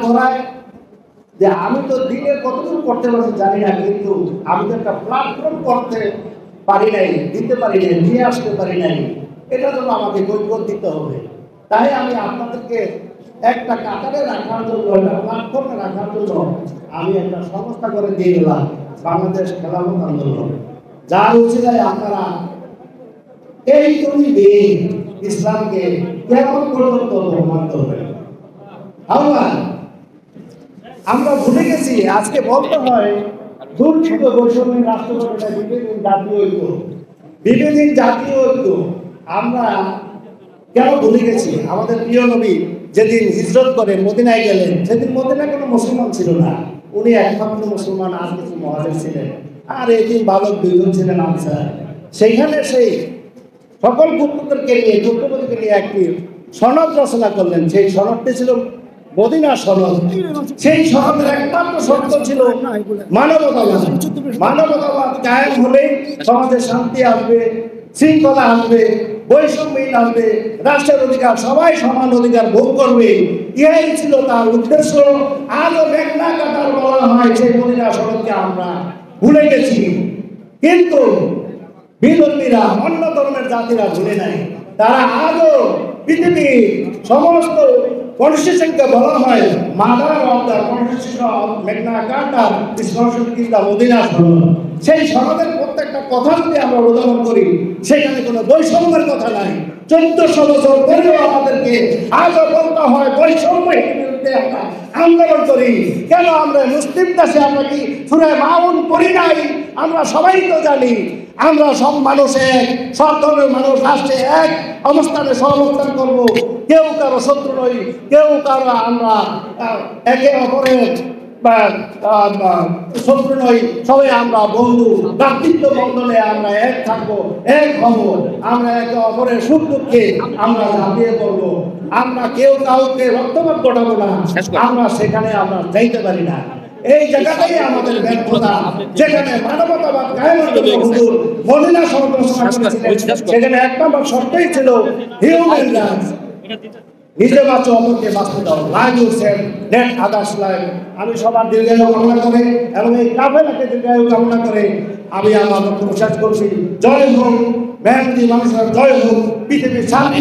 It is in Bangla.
ধরায় যে আমি তো দিনের কতটুকু করতে পারছি জানি না, কিন্তু আমি তো একটা প্ল্যাটফর্ম করতে পারি নাই, দিতে পারি নাই, নিয়ে আসতে পারি নাই। এটার জন্য আমাকে কৈফিয়ত দিতে হবে। তাই আমি আপনাদেরকে একটা কাতারে রাখার জন্য, একটা প্ল্যাটফর্মে রাখার জন্য আমি একটা সংস্থা করে দিয়ে গেলাম, বাংলাদেশ খেলাফত আন্দোলন। যার উচিলায় আপনারা এই তুমি দিন ইসলামকে কেমন পর্যন্ত প্রমাণ করবেন। আমরা ভুলে গেছি, আজকে বলতে হয় দুর্নীতি বৈষম্যের রাষ্ট্রপতিটা বিবেকহীন জাতীয় ঐক্য, বিবেকহীন জাতীয় ঐক্য। আমরা কেন ভুলে গেছি? আমাদের প্রিয় নবী যেদিন হিজরত করে মদিনায় গেলেন, সেদিন মদিনায় কোনো মুসলমান ছিল না, উনি একমাত্র মুসলমান, আর কিছু মুহাজির ছিলেন, আর এদিন বালক দুইজন ছিলেন আনসার। সেইখানে সেই সকল গুপ্তদেরকে নিয়ে একটি সনদ রচনা করলেন। সেই সনদটি ছিল মদিনা সনদ। সেই সনদের একমাত্র শর্ত ছিল মানবতাবাদ। মানবতাবাদ কায়েম হলে সমাজে শান্তি আসবে, শৃঙ্খলা আসবে, বৈষম্যহীন আসবে, রাষ্ট্রের অধিকার, সবাই সমান অধিকার ভোগ করবে। ইহাই ছিল তার উদ্দেশ্য। আজও মেঘনা কাতার বলা হয় সেই মদিনা সনদকে আমরা ভুলে গেছি। কিন্তু বিধর্মীরা, অন্য ধর্মের জাতিরা ভুলে নাই। তারা আজও পৃথিবীর সমস্ত কনস্টিটিউশনকে বলা হয় mother of the constitution of Magna Carta is constitution in the Medina সনদ। সেই সনদের প্রত্যেকটা কথা যদি আমরা উদাহরণ করি, সেখানে কোনো বৈষম্যের কথা নাই। 1400 বছর ধরেও আমাদেরকে আজও বলতে হয় বৈষম্যের বিরুদ্ধে আমরা আন্দোলন করি। কেন আমরা মুসলিম দেশে আমরা কি সূরা মাউন পড়ি নাই? আমরা সবাই তো জানি আমরা সব মানুষ এক, সব ধরনের মানুষ রাষ্ট্রে এক অবস্থানে সহবস্থান করব। কেউ কারো শত্রু নই, কেউ কারো আমরা একে অপরের শত্রু নই, সবাই আমরা বন্ধু। ভ্রাতৃত্ব বন্ধনে আমরা এক থাকবো, এক হব। আমরা একে অপরের সুখ দুঃখে আমরা ঝাঁপিয়ে পড়বো। আমরা কেউ কাউকে রক্তপাত ঘটাবো না। আমরা সেখানে আমরা যাইতে পারি না। এই জায়গাটাই আমাদের ব্যর্থতা। যেখানে মানবতাবাদ কায়েমের জন্য হুজুর মদিনা সনদ রচনা করেছিলেন, সেখানে এক নম্বর শর্তই ছিল হিউম্যান রাইটস। নিজে বাঁচো, অপরকে বাঁচতে দাও, live yourself, let others live. আমি সবার দীর্ঘায়ু কামনা করে এবং এই কাফেলাকে দীর্ঘায়ু কামনা করে আমি আমার বক্তব্য শেষ করছি। জয় হোক মেহনতি মানুষের, জয় হোক পৃথিবীর শান্তি।